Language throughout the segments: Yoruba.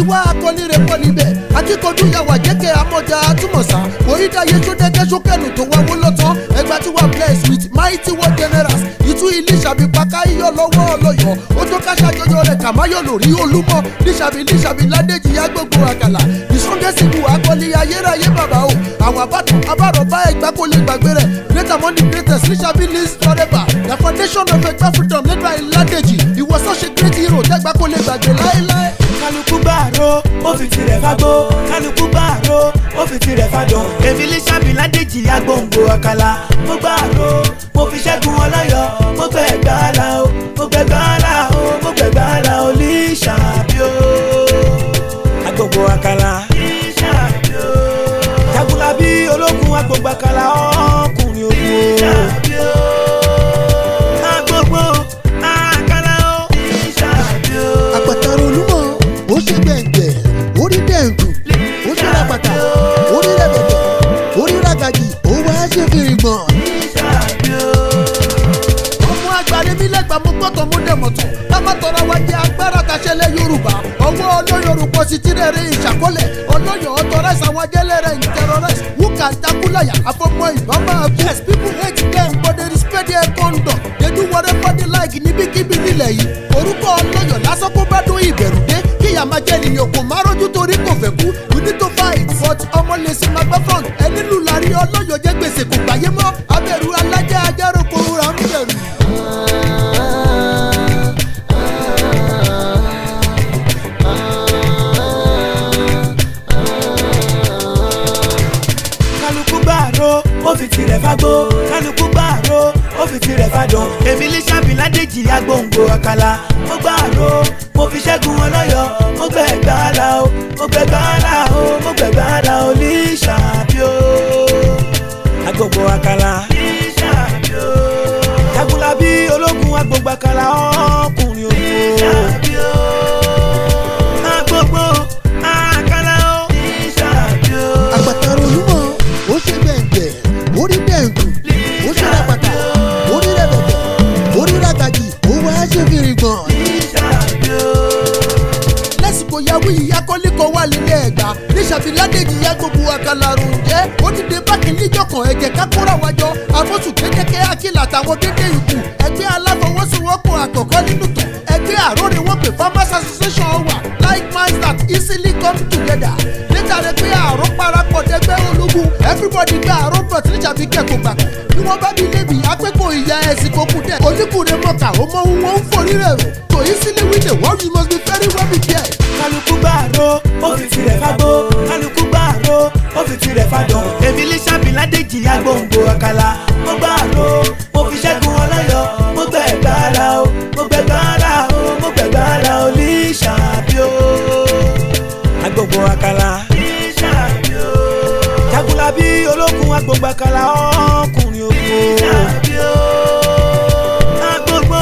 wá akọ́nire pọ̀ níbẹ̀ akíkanjú yàwá jẹ́kẹ́ amọ̀jà àtúmọ̀sá orídàáyé sódẹ́kẹ́ sókẹ́nu tó wá wó lọ́tàn ẹgbà tí wà blessed with mighty word generals ìtú ilé ìṣàbí pàkà iyọ̀ lọ́wọ́ ọlọ́yọ̀ ó tó káṣá jọjọ rẹ̀ kàmáyọ̀ lórí olúmọ̀ níṣàbí ládèjì yá gbogbo àkàlà ìsúndẹ́sìnkú akọ́lé ayérayé bàbá o àwọn abárọ̀bá ẹgbà kò lè gbàgbé rẹ̀ greater among the greatest níṣàbí list forever the foundation of ẹgbà freedom led by ládèjì he was such a great hero tẹ́gbà kò lè gbàgbé láéláé. kálukú gbàró ó fi tirẹ̀ fagbó kálukú gbàró ó fi tirẹ̀ fadùn èmi lè ṣàbí ládèjì agbóǹgbò àkàlà mo gbàró mo fi ṣẹ́gun ọlọ́yọ̀ mo gbẹ̀ gbàlà o mo gbẹ̀ gbàlà o mo gbẹ̀ gbàlà o lè ṣàbí o agbóǹgbò àkàlà lè ṣàbí o jagunlabi ológun agbóǹgbò àkàlà ọkùnrin ogun lè ṣàbí o agbóǹgbò àkàlà o lè ṣàbí o. àpàtàrọ̀ olúmọ̀ ó ṣe gbẹ̀ngbẹ̀ orí dẹ̀ǹkù ó ṣe ràpàtà orí rẹ̀bẹ̀bẹ̀ orí ràgàjì ó wá ṣe fìrìgbọ̀n. ọmọ àgbàre mi lẹ́gbàá mo gbọ́tọ̀ mo dẹ̀ mọ̀tọ̀ lámàtọ́ra wa jẹ́ agbára kàṣẹlẹ̀ yorùbá ọwọ́ olóyorùpọ̀ sì ti rẹ̀ rí ìṣàkọlẹ̀ ọlọ́yọ̀ ọ̀tọ̀rẹ́sì àwọn ajẹ́lẹ̀rẹ̀ ń terrorize who can takulaya àfọmọ́ ìbọn máa kú. yes people hate them but they respect their conduct they do whatever they like níbikíbi nílẹ̀ yìí orúkọ ọlọ́yọ̀ lásán kó bá dún ìbẹ̀rù dé kíyà máa jẹ́ ènìyàn kò má rọ́jú torí kò fẹ́ kú we need to fight but ọmọ lè sin máa gbá front ẹni lù lárí ọlọ́yọ̀ jẹ́ gbèsè kò gbàyé mọ́ abẹ́rù alájẹ́ ajẹ́rò kò rà ń bẹ̀rù. kálukú gbàró ó fi tirẹ̀ fagbó kálukú gbàró ó fi tirẹ̀ fadùn èmi lè ṣàbí ládèjì agbóǹgbò àkàlà mo gbàró mo fi ṣẹ́gun ọlọ́yọ̀ mo gbẹ̀ gbàlà o mo gbẹ̀ gbàlà o mo gbẹ̀ gbàlà o lè ṣàbí o agbóǹgbò àkàlà lè ṣàbí o jagunlabi ológun agbóǹgbò àkàlà ọkùnrin ogun lè ṣàbí o agbóǹgbò àkàlà o lè ṣàbí o. àpàtàrọ̀ olúmọ̀ ó ṣe gbẹ̀ngbẹ̀ orí dẹ̀ǹkù ó ṣe ràpàtà orí rẹ̀bẹ̀bẹ̀ orí ràgàjì ó wá ṣe fìrìgbọ̀n. lásìkò yàwó ìyá kọ́líkọ̀ wà nílé ẹ̀gbá níṣàbí ládèjì yá gbogbo àkàlà rùn jẹ́ ó ti dé bákì níjọkàn ẹ̀jẹ̀ kákúrà wájọ àfọ́sù kékeré akílà àtàwọn dédé ikú ẹgbẹ́ aláfọwọ́sowọ́pọ̀ àkọ́kọ́ nínú tán ẹgbẹ́ àròrè wọ́n pè farmers association wà like minds that easily come together níta rẹ̀ pé àrò parapọ̀ dẹgbẹ́ ológun everybody gba àrò bọ̀t níṣàbí kẹ́kọ̀ọ́ gbàgbọ́ bí wọ́n bá bí lébi akẹ́kọ̀ọ́ ìyá ẹ̀sìn kókù dẹ̀ oníkùnrin mọ̀ká ó mọ ohun wọn ń forí rẹ̀ rò to easily win the war you must be very well prepared. kálukú gbàró ó fi tirẹ̀ fagbó kálukú gbàró ó fi tirẹ̀ fadùn èmi lè ṣàbí ládèjì agbóǹgbò àkàlà mo gbàró mo fi ṣẹ́gun ọlọ́yọ̀ mo gbẹ̀ gbàlà o mo gbẹ̀ gbàlà o mo gbẹ̀ gbàlà o lè ṣàbí o agbóǹgbò àkàlà lè ṣàbí o jagunlabi ológun agbóǹgbò àkàlà ọkùnrin ogun lè ṣàbí o agbóǹgbò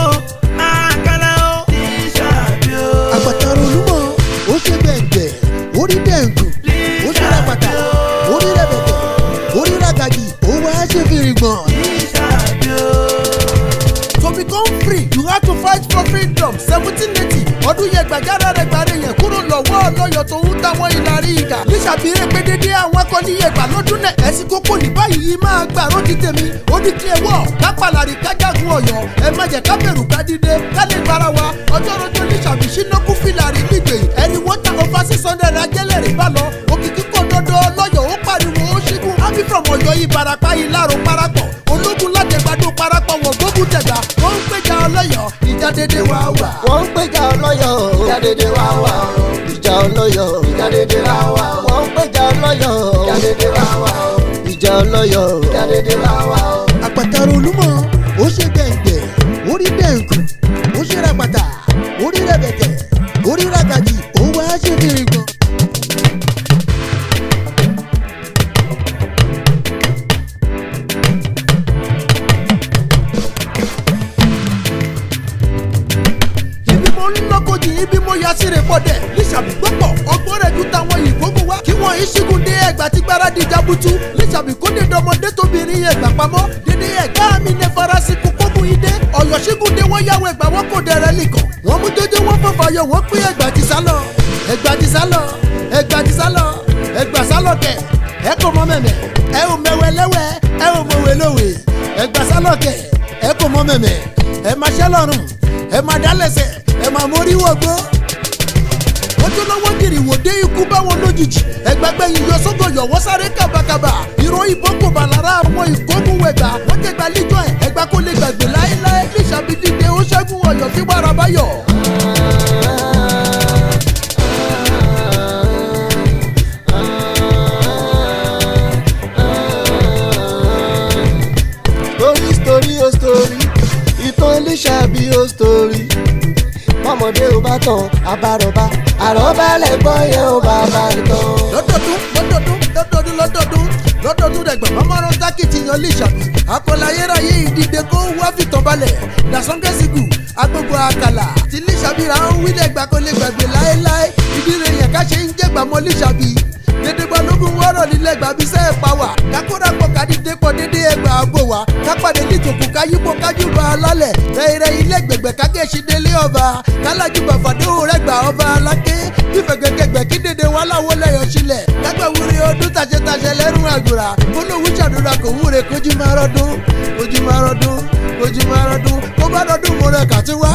àkàlà o lè ṣàbí o. àpàtàrọ̀ olúmọ̀ ó ṣe gbẹ̀ngbẹ̀ orí dẹ̀ǹkù ó ṣe ràpàtà orí rẹ̀bẹ̀bẹ̀ orí ràgàjì ó wá ṣe fìrìgbọ̀n. to become free you have to fight for freedom 1780 ọdún yẹn gbàjára rẹ̀ gbàrẹ̀ yẹn kúrò lọ́wọ́ ọlọ́yọ̀ tó ń táwọn ìlàrí ìdá níṣàbíyẹ pé dédé àwọn akọni yẹn gbà lọ́dún náà ẹ̀sìn kókó ní báyìí máa gbà rọ́ọ̀kì tèmi ó di clear war kápálárì kájágun ọ̀yọ́ ẹ má jẹ́ ká bẹ̀rù ká dídé ká lè bára wa ọjọ́ rọjò níṣàbí sínúkú fìlàrí nígbè ẹni wọ́n ta over 600 ajẹ́lẹ̀rì bá lọ òkìkí kò dodo ọlọ́yọ̀ ó pariwo ó ṣígun happy from ọ̀yọ́ ìbarapá ìlàrò parapọ̀ ológun látẹ̀gbàdo parapọ̀ wọ̀ gbógun tẹ̀gbà wọ́n ń péjà ọlọ́yọ̀ ìjà dédé wá wà. wọ́n ń péjà ọlọ́yọ̀ ìjà dédé wá wà. ìjà ọlọ́yọ̀ ìjà dédé wá wà. wọ́n ń péjà ọlọ́yọ̀ ìjà dédé wá wà. ìjà ọlọ́yọ̀ ìjà dédé wá wà. àpàtàrọ̀ olúmọ̀ ó ṣe gbẹ̀ngbẹ̀ orí dẹ̀ǹkù ó ṣe ràpàtà orí rẹ̀bẹ̀tẹ̀ orí ràgàjì ó wá ṣe fìrìgbọ̀n. ibi mo ya síre pọ̀dẹ̀ níṣàbí gbọ́pọ̀ ọgbọ́n rẹ̀ ju táwọn ìgbógun wá kí wọ́n ìṣígun dé ẹgbà tí gbáradì jabutu níṣàbí kó dédé ọmọdé tóbìnrin ẹgbà pamọ́ dédé ẹ̀gá mi ní farasi kó kókun idé ọ̀yọ́ ṣígun dé wọ́n yáwó ẹgbà wọ́n kò dẹ̀rẹ̀ nìkan wọ́n mú jọjọ wọ́n fọ́fà yọ wọ́n pín ẹgbà ti sálọ ẹgbà ti sálọ ẹgbà ti sálọ ẹgbà sálọ kẹ ẹ kò mọ mẹmẹ ẹ ò mẹwẹ lẹwẹ ẹ ò mọwé lówè ẹgbà sálọ kẹ ẹ kò mọ mẹmẹ ẹ máa ṣẹ́ lọ́rùn ẹ máa dálẹ̀sẹ̀ ẹ máa mórí wọ̀gbọ́. ojú lọ́wọ́ gírì wò dé ikú báwọn lójijì ẹgbẹ́gbẹ́ yìí yọ sógo yọ̀wọ́ sáré kábàkàbà ìró ìbọn kò bà lára àwọn ìkógun wẹ̀gbà wọ́n jẹ́gbà líjọ́ ẹ̀ ẹgbà kó lè gbàgbé láéláé níṣàbí dídé ó ṣẹ́gun ọ̀yọ́ fi wàrà báyọ̀. story ìtàn Lísàbí ó story bọ́mọdé ò bá tán àbárọ̀bá àrọ́bá lẹ́gbọ́n yẹn ò bá bá ìtàn. lọ́dọọdún dẹ̀gbọ̀n mọ́mọ́rán tákìtì yan Lísàbí akọ̀láyéráyé ìdìde kó wá fìtàn balẹ̀ dasọ́ngẹ́sìgù agbègbè àkàlà tí Lísàbí ra ń wílẹ̀ gbà kó lè gbàgbé láéláé ìdílé yẹn ká ṣe ń jẹ́gbà mọ́ Lísàbí dédé balógun wọ́rọ̀ nílẹ̀ gbà bí sẹ́ẹ̀ pa wà kakórapọ̀ kàdídé pọ̀ dédé ẹgbà àbò wà kápàdé nítòkù káyípo kájúbà alálẹ̀ rẹ̀rẹ̀ ilé gbẹ̀gbẹ̀ kágẹ́sì délé ọba kálájú bàfàdé òrẹ́gbà ọba aláké fífẹ̀gẹ̀gẹ̀gbẹ̀ kí dédé wà láwọ lẹ́yọ̀ sílẹ̀ kágbà wúre ọdún tàṣẹtàṣẹ lẹ́rù àgbòrà olówó ṣàdúrà kò wúre kójú máa rọdún kó bá rọdún mo rẹ̀ kà tí wá